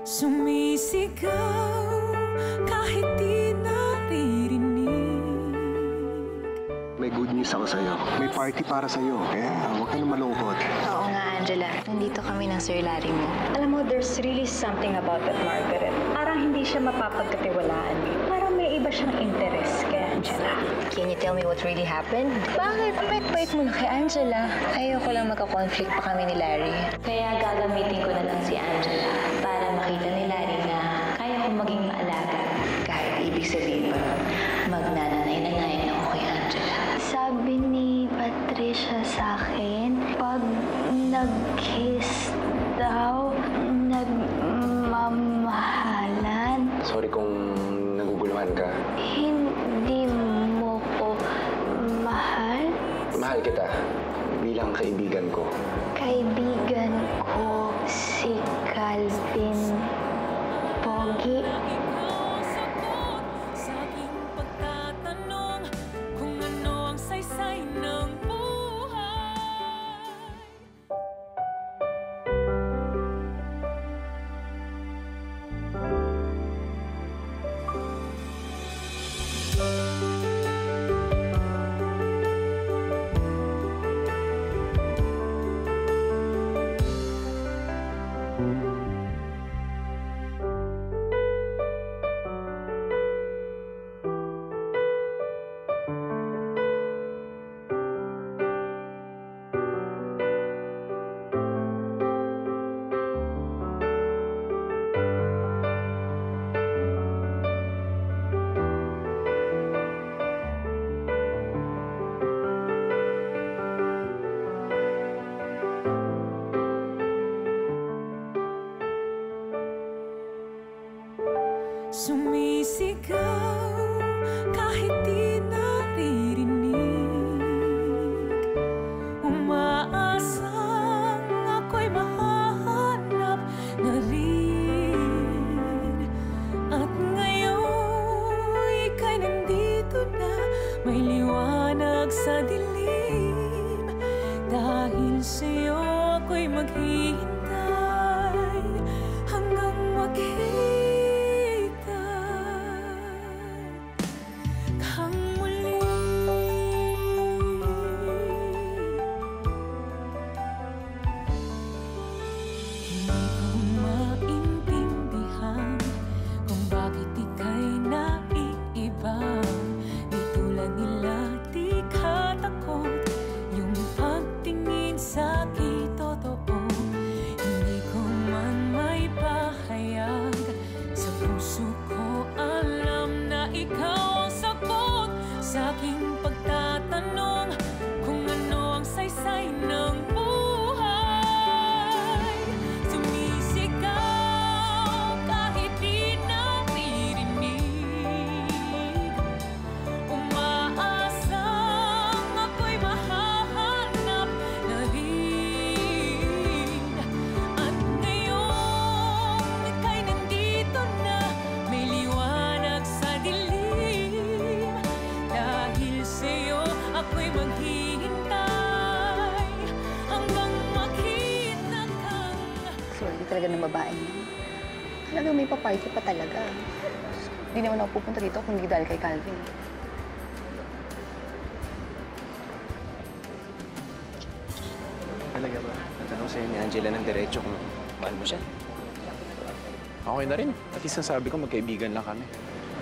Sumisigaw kahit di naririnig. May good news ako sa'yo. May party para sa'yo. Kaya huwag ka na malungkot. Oo nga, Angela. Nandito kami ng Sir Larry mo. Alam mo, there's really something about that Margaret. Parang hindi siya mapapagkatiwalaan. Parang may iba siyang interest kay Angela. Can you tell me what really happened? Bakit? Bait-bait mo na kay Angela. Ayoko lang magka-conflict pa kami ni Larry. Kaya gagamitin ko na lang si Angela para makita ni Larry na kaya ko maging maalaga. Kahit ibig sabihin pa magnananay-nanay na ako kay Angela. Sabi ni Patricia sa akin, pag nag-kiss daw, nagmamahalan. Sorry kung naguguluhan ka. Hindi mo ko mahal? Mahal kita bilang kaibigan ko. Kaibigan ko si Calvin Pogi. Sa aking pagtatanong kung ano ang saysay ng buhay. Sumisigaw kahit di naririnig. Umaasang ako'y mahahanap na rin. At ngayon ika'y nandito na, may liwanag sa dilim. Dahil sa'yo ako'y maghihintay hanggang maghihintay. Sa aking pagtatanong kung ano ang saysay ng buhay. Sumisigaw kahit di naririnig. Umaasang ako'y mahahanap na rin. At ngayon ika'y nandito na, may liwanag sa dilim. Dahil sa'yo ako'y maghihintay hanggang makita kang... Sorry talaga ng babae niya. Talagang may pa-party pa talaga. Hindi naman ako pupunta dito kung hindi dahil kay Calvin. Talaga ba? Natanong sa'yo ni Angela ng diretso kung mahal mo siya. Okay na rin. At least nasabi ko magkaibigan lang kami.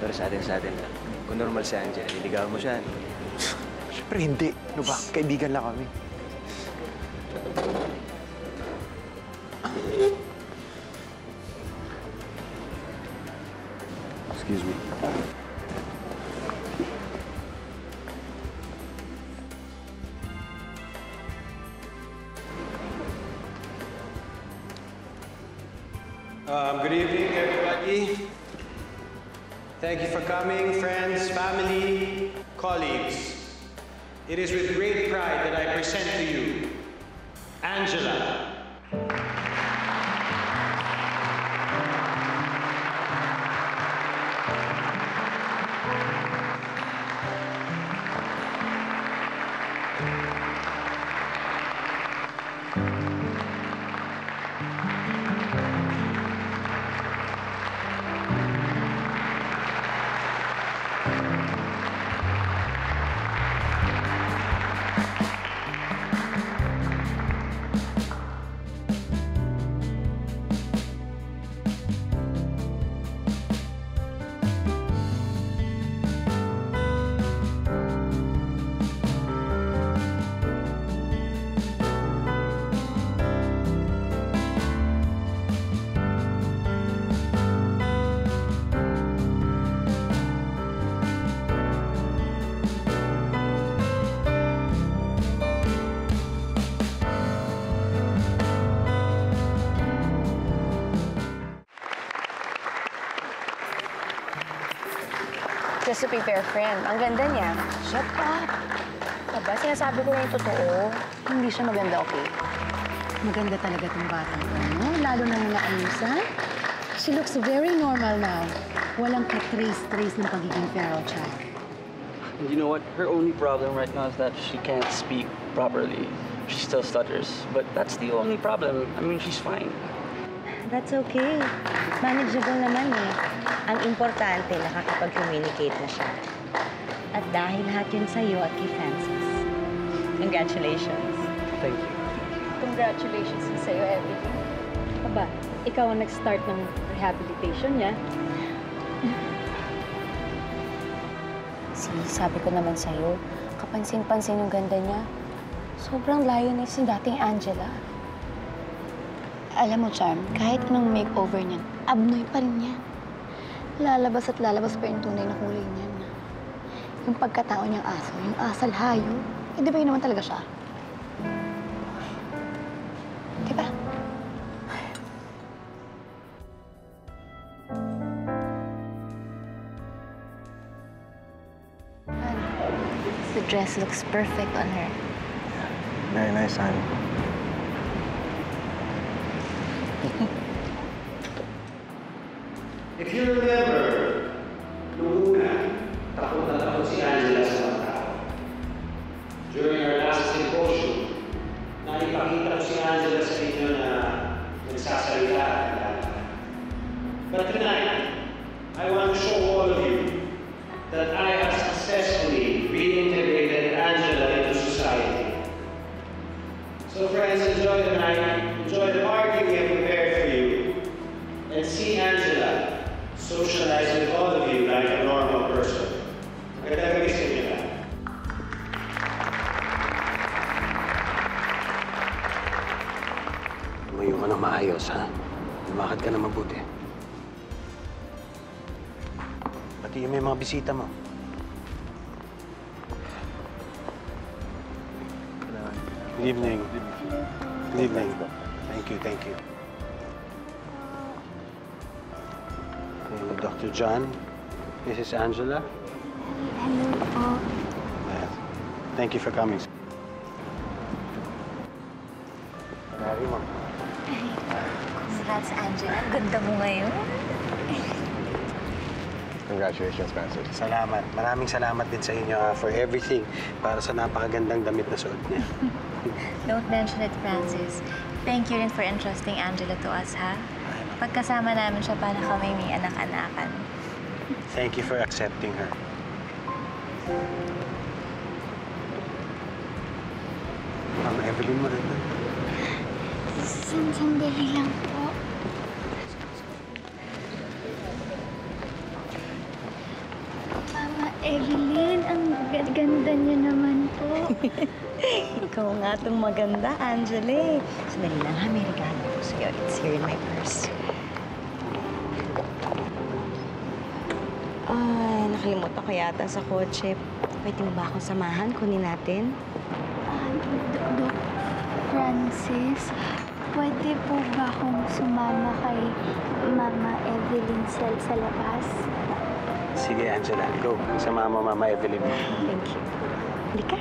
Pero sa atin lang. Kung normal si Angela, niligawan mo siya. Siyempre hindi. Ano ba? Kaibigan lang kami. Excuse me. Good evening, everybody. Thank you for coming, friends, family, colleagues. It is with great pride that I present to you Angela. Just to prepare friend. Ang ganda niya. Shut up. Aba, sinasabi ko na yung totoo. Hindi siya maganda, okay? Maganda talaga itong batang ko, no? Lalo na yung naayusan. She looks very normal now. Walang ka-trace-trace ng pagiging feral child. You know what? Her only problem right now is that she can't speak properly. She still stutters. But that's the only problem. I mean, she's fine. That's okay. Manageable naman eh. Ang importante, nakakapag-communicate na siya. At dahil lahat yun sa'yo at kay Francis. Congratulations. Thank you. Congratulations sa'yo, Evelyn. Aba, ikaw ang nag-start ng rehabilitation niya. Sabi ko naman sa'yo, kapansin-pansin yung ganda niya. Sobrang layo na si dating Angela. Alam mo, Charm, kahit anong makeover niyan, abnoy pa rin yan. Lalabas at lalabas pa yung tunay na kulay niyan. Yung pagkatao niyang aso, yung asal hayo, eh di ba yun naman talaga siya? Di ba? The dress looks perfect on her. Very nice, honey. If you remember, nung una, takot na takot si Angela sa mga tao. During our last symposium, naipakita ko si Angela sa inyo na nagsasalita at naglalakad. But tonight, I want to show all of you that I have successfully reintegrated Angela into society. So friends, enjoy the night, enjoy the party we have prepared for you, and see Angela socialize with all of you like a normal person. Magandang gabi sa inyo lahat. Tumayo ka na maayos, ha? Lumakad ka na mabuti. Pati yung may mga bisita mo. Good evening. Good evening. Thank you, thank you. Dr. John, this is Angela. Hello po. Thank you for coming. Mary mo. Congrats, Angela. Ganda mo ngayon. Congratulations, Francis. Salamat. Maraming salamat din sa inyo for everything para sa napakagandang damit na suot niya. Don't mention it, Francis. Thank you rin for entrusting Angela to us, ha? Pagkasama namin siya para kami may anak-anakan. Thank you for accepting her. Mama Evelyn mo rin na. Sandali lang po. Mama Evelyn, ang ganda niyo naman po. Ikaw nga itong maganda, Angela. Sandali lang ha, may regalo ko sa'yo. It's here in my purse. Ay, nakalimutan ko yata sa kotse. Pwede mo ba akong samahan? Kunin natin. Doc Francis, pwede po ba akong sumama kay Mama Evelyn sa labas? Sige, Angela. Go. Sama mo, Mama Evelyn. Thank you. Halika.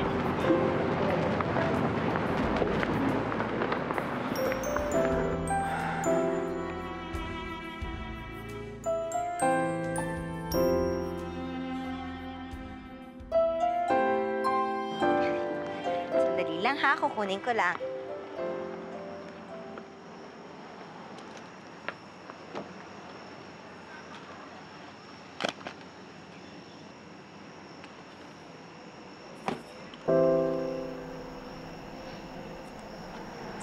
Sandali lang ha, kukunin ko lang.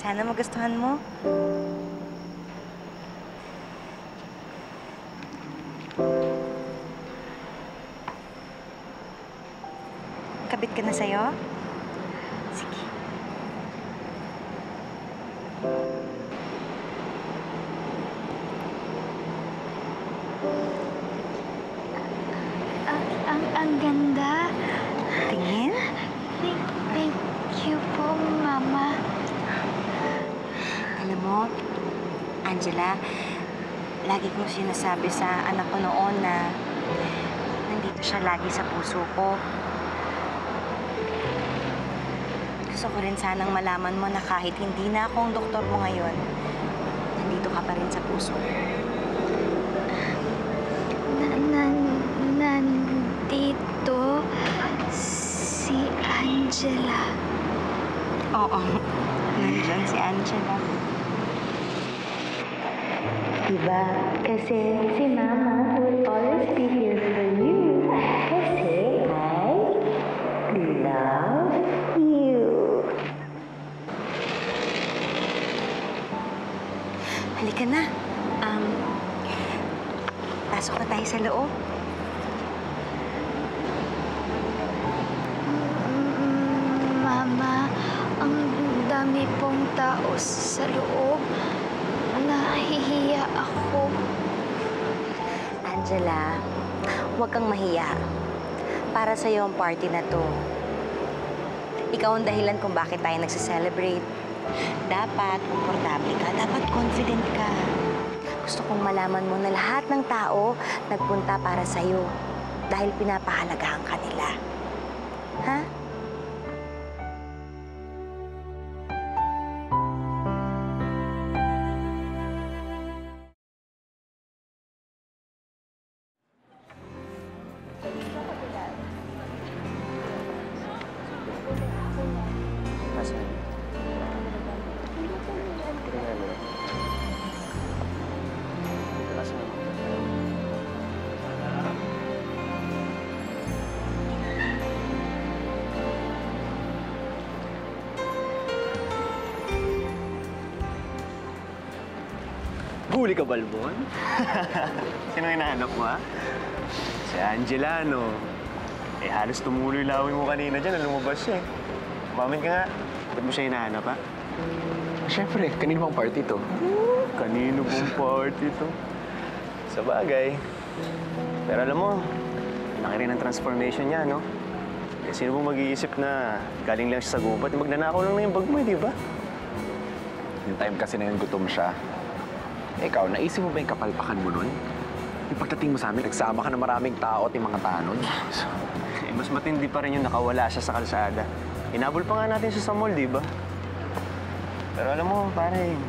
Sana magustuhan mo. Kabit ka na sa'yo? Sige. Ang ganda. Tingin? Thank you po, Mama. Alam mo, Angela, lagi kong sinasabi sa anak ko noon na nandito siya lagi sa puso ko. Gusto ko rin sanang malaman mo na kahit hindi na ako ang doktor mo ngayon, nandito ka pa rin sa puso ko. Nandito si Angela. Oo, nandiyan si Angela. Diba? Kasi si Mama will always be here for you. Kasi I love you. Halika na. Pasok na tayo sa loob. Mama, ang dami pong tao sa loob. Nahihiya ako. Angela, huwag kang mahiya. Para sa'yo ang party na to. Ikaw ang dahilan kung bakit tayo nagse-celebrate. Dapat komportable ka, dapat confident ka. Gusto kong malaman mo na lahat ng tao nagpunta para sa'yo dahil pinapahalagahan ka nila. Ha? Huli ka, Balbon? Sino hinahanap mo, ha? Si Angela, no? Eh, halos tumuloy laway mo kanina dyan. Lumabas siya, eh. Umamin ka nga. Ba't mo siya hinahanap, ha? Siyempre, kanino bang party to? Kanino bang party to? Sa bagay. Pero alam mo, laki rin ang transformation niya, no? Eh, sino bang mag-iisip na galing lang siya sa gubat? Magnanakaw lang na yung bag mo, di ba? Yung time kasi na yun, gutom siya. Ikaw, naisip mo ba yung kapalpakan mo nun? Yung pagdating mo sa amin, nagsama ka ng maraming tao at yung mga tanod. Eh, mas matindi pa rin yung nakawala siya sa kalsada. Inabol pa nga natin siya sa mall, di ba? Pero alam mo, pare,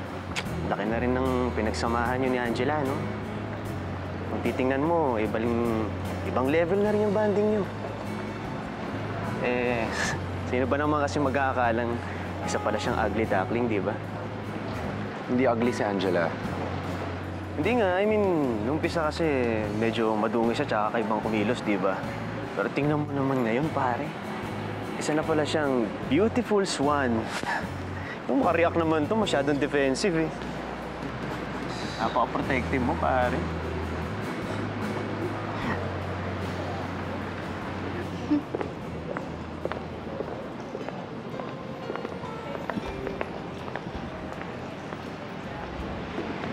laki na rin ng pinagsamahan yun ni Angela, no? Kung titingnan mo, ibang level na rin yung banding niyo. Eh, sino ba naman kasi mag-aakalang isa pala siyang ugly duckling, di ba? Hindi ugly si Angela. Hindi nga, I mean, nung umpisa kasi medyo madungi siya tsaka kaibang kumilos, di ba? Pero tingnan mo naman ngayon, pare. Isa na pala siyang beautiful swan. Kung makareact naman to, masyadong defensive, eh. Napaka-protective mo, pare.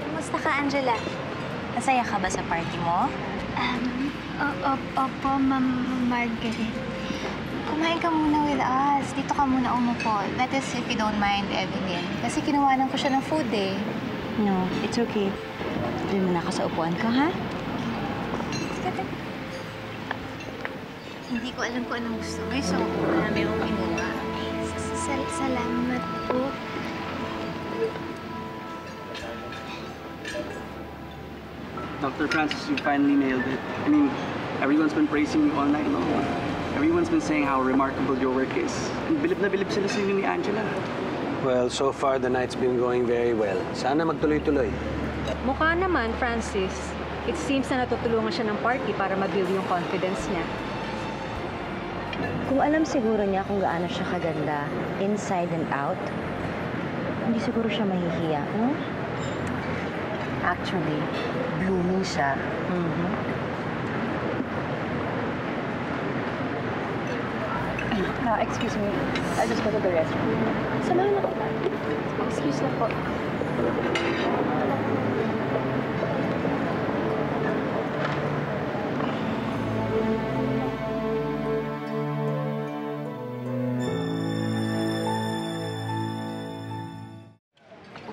Kamusta ka, Angela? Masaya ka ba sa party mo? Opo, Ma'am Margaret. Kumain ka muna with us. Dito ka muna umupo. That is, if you don't mind, Evelyn. Kasi kinuwanan ko siya ng food, eh. No, it's okay. Doon muna ako sa upuan ko, ha? Hindi ko alam kung anong gusto mo, so marami akong kinuha. Salamat po. Dr. Francis, you finally nailed it. I mean, everyone's been praising you all night long. Everyone's been saying how remarkable your work is. And bilib na bilib sila sa inyo ni Angela. Well, so far, the night's been going very well. Sana magtuloy-tuloy. Mukha naman, Francis. It seems na natutulungan siya ng party para ma-build yung confidence niya. Kung alam siguro niya kung gaano siya kaganda, inside and out, hindi siguro siya mahihiya, no? Actually, blooming siya. Excuse me. I'll just go to the restroom. Samahan ako. Excuse na po.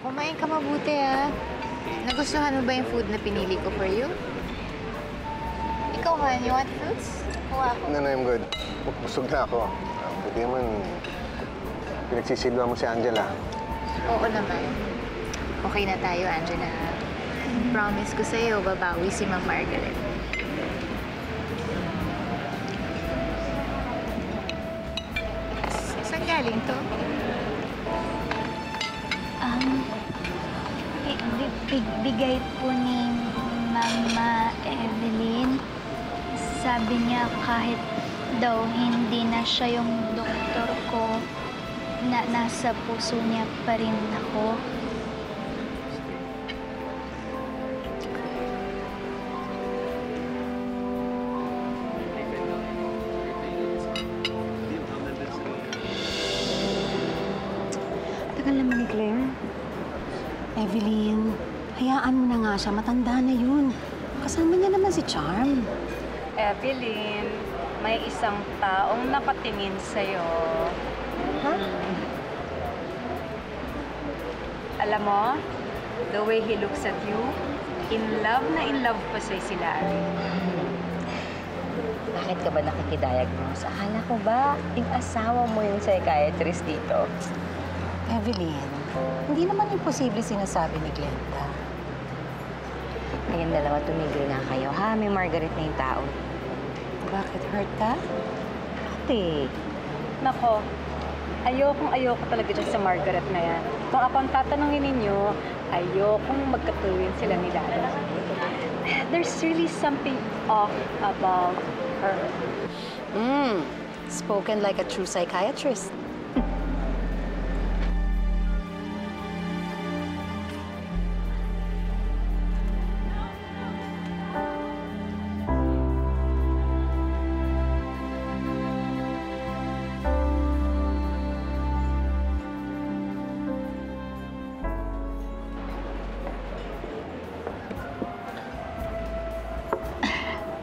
Kumain ka mabuti, ah. Nagustuhan mo ba yung food na pinili ko for you? Ikaw Ikaw, Han, you want fruits? Kuha ako. No, I'm good. Busog na ako. Buti naman, pinagsisilwa mo si Angela. Oo naman. Okay na tayo, Angela. Promise ko sa'yo, babawi si Ma'am Margaret. Saan galing to? Bigay po ni Mama Evelyn. Sabi niya kahit daw hindi na siya yung doktor ko, na nasa puso niya pa rin ako. Tagal naman ni Claire. Evelyn, hayaan mo na nga siya. Matanda na yun. Kasama niya naman si Charm. Evelyn, may isang taong nakatingin sa'yo. Huh? Alam mo, the way he looks at you, in love pa sa'yo si Larry. Bakit ka ba nakikidiagnose? Akala ko ba yung asawa mo yung psychiatrist dito? Evelyn, hindi naman imposible sinasabi ni Glenda. Kayong dalawa tumigil nga kayo, ha? May Margaret na yung tao. Bakit? Hurt ka? Ate. Nako, ayoko talaga dyan sa Margaret na yan. Kung ako ang tatanungin ninyo, ayokong magkatuwin sila ni Dada. There's really something off about her. Spoken like a true psychiatrist.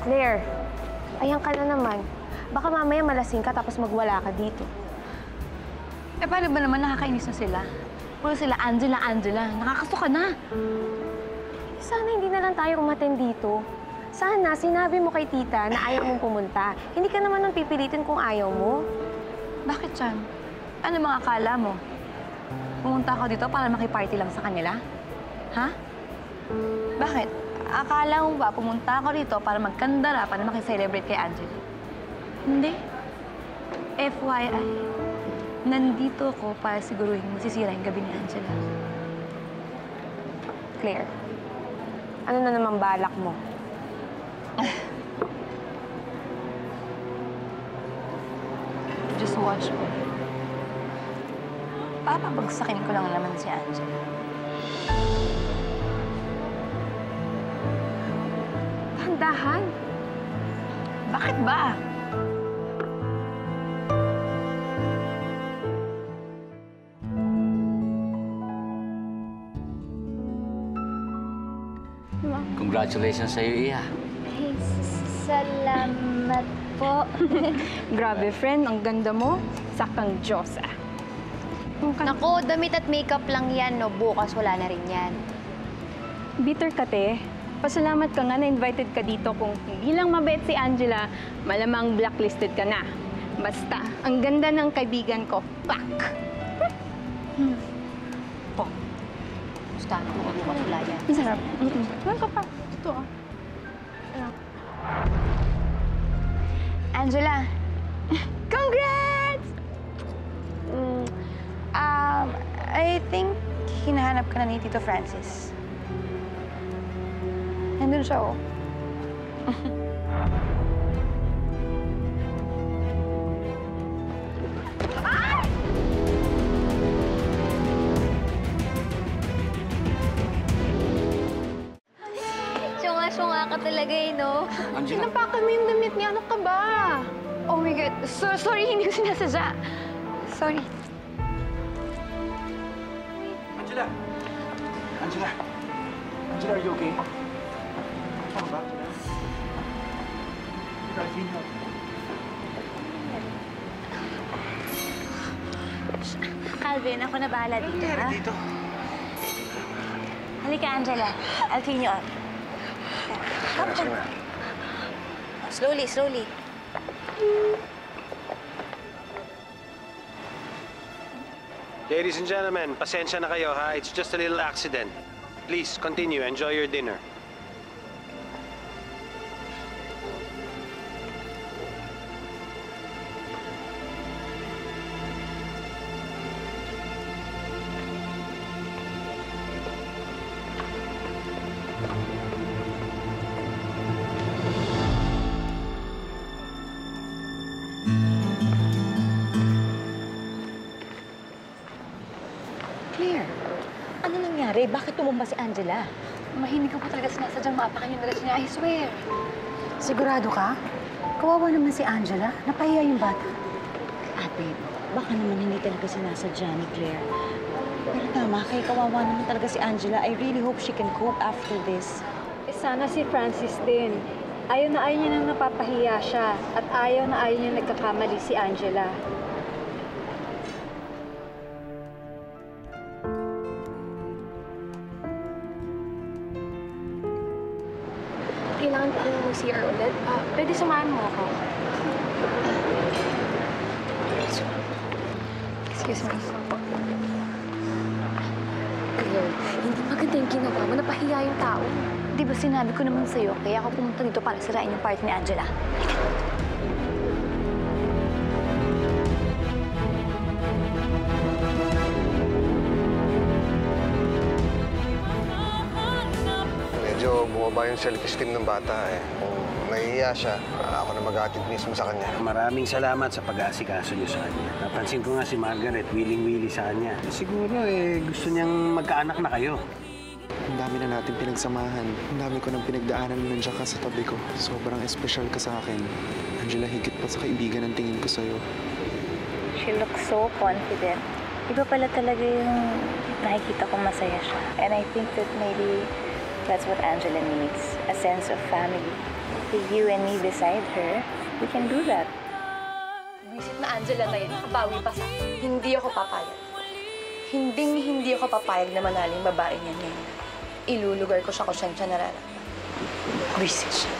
Claire, ayan ka na naman. Baka mamaya malasing ka tapos magwala ka dito. Eh, paano ba naman nakakainis na sila? Puro sila, Angela, Angela. Nakakasuka na. Sana hindi na lang tayo umaten dito. Sana sinabi mo kay tita na ayaw mong pumunta. Hindi ka naman nung pipilitin kung ayaw mo. Bakit, Chan? Ano mga akala mo? Pumunta ako dito para makiparty lang sa kanila? Ha? Bakit? Akala mo ba pumunta ako dito para magkandara, para makiselebrate kay Angela? Hindi. FYI, nandito ako para siguruhin masisira yung gabi ni Angela. Claire, ano na naman balak mo? Just watch me. Papabagsakin ko lang naman si Angela. Dahan. Bakit ba? Congratulations sa'yo, Iya. Ay, salamat po. Grabe, friend. Ang ganda mo. Saktang Diyos, ah. Naku, damit at makeup lang yan, no? Bukas wala na rin yan. Bitter ka, te. Pasalamat ka nga na-invited ka dito. Kung hindi lang mabait si Angela, malamang blacklisted ka na. Basta, ang ganda ng kaibigan ko. Pak! Po. Gustahan ko bukas wala yan. Ang sarap. Ano ka pa? Ito, ah. Angela, congrats! I think hinahanap ka na ni Tito Francis. Nandun siya, oh. Syunga-syunga ka talaga eh, no? Angela. Pinapakan mo yung damit niya. Ano ka ba? Oh my God. Sorry, hindi ko sinasadya. Sorry. Angela! Angela! Angela, are you okay? Ano ba? Calvin, ako na bahala dito, ha? Dito. Halika, Angela. I'll clean you up. Sige na. Slowly, slowly. Ladies and gentlemen, pasensya na kayo ha. It's just a little accident. Please, continue. Enjoy your dinner. Claire, ano nangyari? Bakit tumumba si Angela? Hindi ko po talaga sinasadyang maapakan yung relasyon niya, I swear. Sigurado ka? Kawawa naman si Angela. Napahiya yung bata. Ate, baka naman hindi talaga sinasadya ni Claire. Pero tama, kay kawawa naman talaga si Angela. I really hope she can cope after this. Sana si Francis din. Ayaw na ayaw niya nang napapahiya siya. At ayaw na ayaw niya nagkakamali si Angela. Kailangan ko mag-CR ulit. Pwede samahan mo ako. Excuse me. Claire, hindi maganda yung ginawa mo. Napahiya yung tao. Di ba sinabi ko naman sa'yo, kaya ako pumunta dito para sirain yung party ni Angela. Medyo bumaba yung self-esteem ng bata eh. Kung nahihiya siya, ako na mag-aatid mismo sa kanya. Maraming salamat sa pag-aasikaso niyo sa kanya. Napansin ko nga si Margaret, willing-willy sa kanya. Siguro gusto niyang magkaanak na kayo. Ang dami na natin pinagsamahan. Ang dami ko nang pinagdaanan na nandiyan ka sa tabi ko. Sobrang espesyal ka sa akin. Angela, higit pa sa kaibigan ang tingin ko sa'yo. She looks so confident. Iba pala talaga yung nakikita ko masaya siya. And I think that maybe that's what Angela needs. A sense of family. If you and me beside her, we can do that. Visit na Angela na yun. Nakabawi pa sa hindi ako papayag. Hindi ako papayag na manaling babae niya ngayon. Ilulugar ko siya kung saan siya nararamdaman. Visit siya.